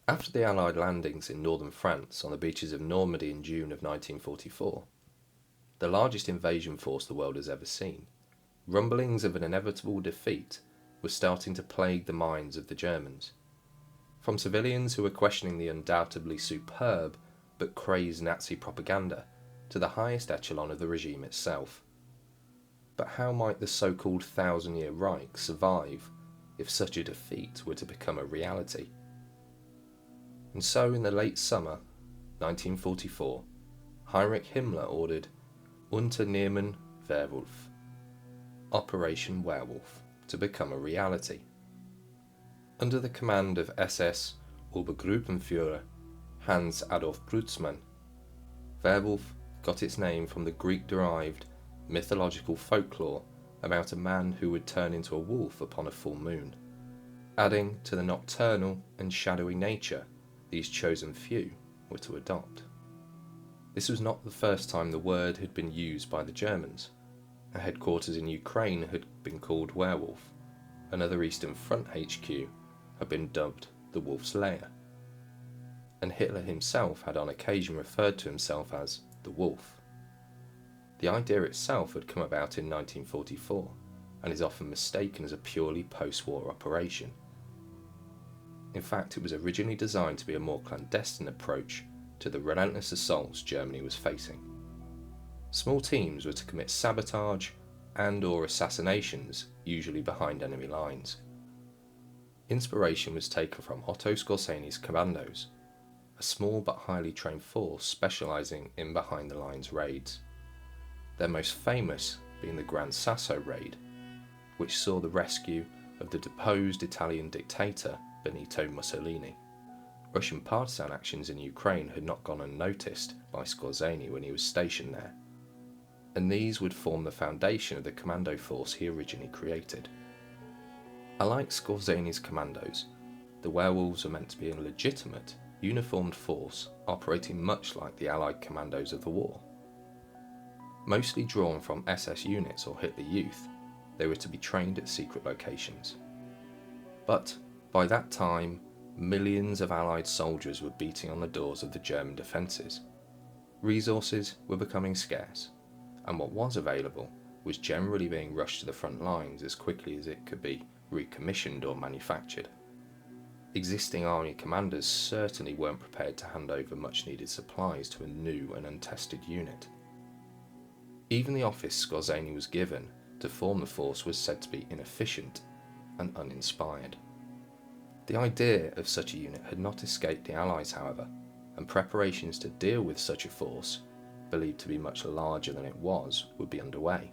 After the Allied landings in northern France on the beaches of Normandy in June of 1944, the largest invasion force the world has ever seen, rumblings of an inevitable defeat were starting to plague the minds of the Germans. From civilians who were questioning the undoubtedly superb but crazed Nazi propaganda to the highest echelon of the regime itself. But how might the so-called thousand-year Reich survive if such a defeat were to become a reality? And so in the late summer 1944, Heinrich Himmler ordered Unternehmen Werewolf, Operation Werewolf, to become a reality. Under the command of SS-Obergruppenführer Hans-Adolf Prützmann, Werewolf got its name from the Greek-derived mythological folklore about a man who would turn into a wolf upon a full moon. Adding to the nocturnal and shadowy nature these chosen few were to adopt. This was not the first time the word had been used by the Germans. A headquarters in Ukraine had been called Werewolf. Another Eastern Front HQ had been dubbed the Wolf's Lair. And Hitler himself had on occasion referred to himself as the Wolf. The idea itself had come about in 1944 and is often mistaken as a purely post-war operation. In fact, it was originally designed to be a more clandestine approach to the relentless assaults Germany was facing. Small teams were to commit sabotage and/or assassinations, usually behind enemy lines. Inspiration was taken from Otto Skorzény's Commandos, a small but highly trained force specialising in behind-the-lines raids. Their most famous being the Gran Sasso raid, which saw the rescue of the deposed Italian dictator Benito Mussolini. Russian partisan actions in Ukraine had not gone unnoticed by Skorzeny when he was stationed there, and these would form the foundation of the commando force he originally created. Unlike Skorzeny's commandos, the Werewolves were meant to be a legitimate, uniformed force operating much like the Allied commandos of the war. Mostly drawn from SS units or Hitler Youth, they were to be trained at secret locations. But by that time, millions of Allied soldiers were beating on the doors of the German defences. Resources were becoming scarce, and what was available was generally being rushed to the front lines as quickly as it could be recommissioned or manufactured. Existing army commanders certainly weren't prepared to hand over much needed supplies to a new and untested unit. Even the office Skorzeny was given to form the force was said to be inefficient and uninspired. The idea of such a unit had not escaped the Allies, however, and preparations to deal with such a force, believed to be much larger than it was, would be underway.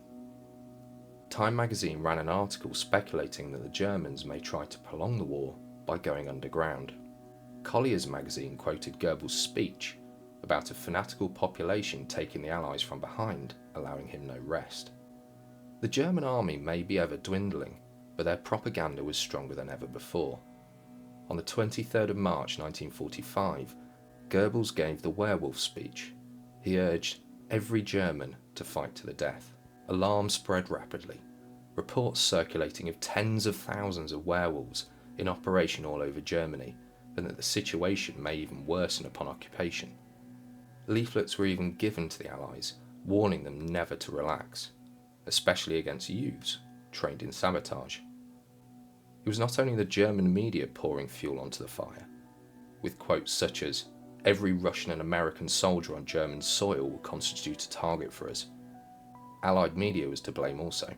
Time magazine ran an article speculating that the Germans may try to prolong the war by going underground. Collier's magazine quoted Goebbels' speech about a fanatical population taking the Allies from behind, allowing him no rest. The German army may be ever dwindling, but their propaganda was stronger than ever before. On the 23rd of March 1945, Goebbels gave the Werewolf speech. He urged every German to fight to the death. Alarm spread rapidly, reports circulating of tens of thousands of werewolves in operation all over Germany, and that the situation may even worsen upon occupation. Leaflets were even given to the Allies, warning them never to relax, especially against youths trained in sabotage. It was not only the German media pouring fuel onto the fire, with quotes such as, "Every Russian and American soldier on German soil will constitute a target for us." Allied media was to blame also.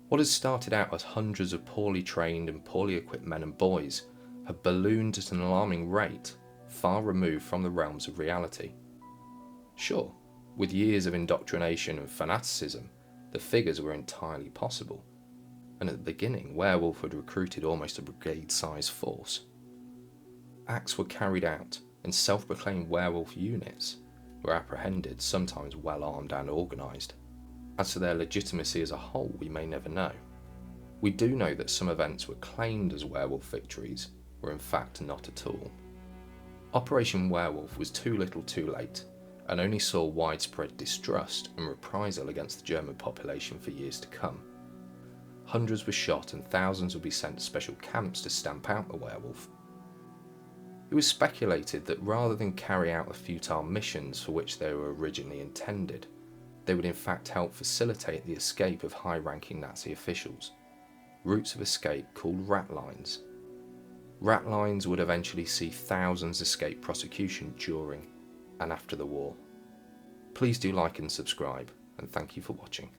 What had started out as hundreds of poorly trained and poorly equipped men and boys had ballooned at an alarming rate, far removed from the realms of reality. Sure, with years of indoctrination and fanaticism, the figures were entirely possible, and at the beginning Werewolf had recruited almost a brigade-sized force. Acts were carried out, and self-proclaimed werewolf units were apprehended, sometimes well-armed and organised. As to their legitimacy as a whole, we may never know. We do know that some events were claimed as werewolf victories, were in fact not at all. Operation Werewolf was too little too late, and only saw widespread distrust and reprisal against the German population for years to come. Hundreds were shot and thousands would be sent to special camps to stamp out the werewolf. It It was speculated that rather than carry out the futile missions for which they were originally intended, they would in fact help facilitate the escape of high-ranking Nazi officials, routes of escape called rat lines. Rat lines would eventually see thousands escape prosecution during and after the war. Please do like and subscribe, and thank you for watching.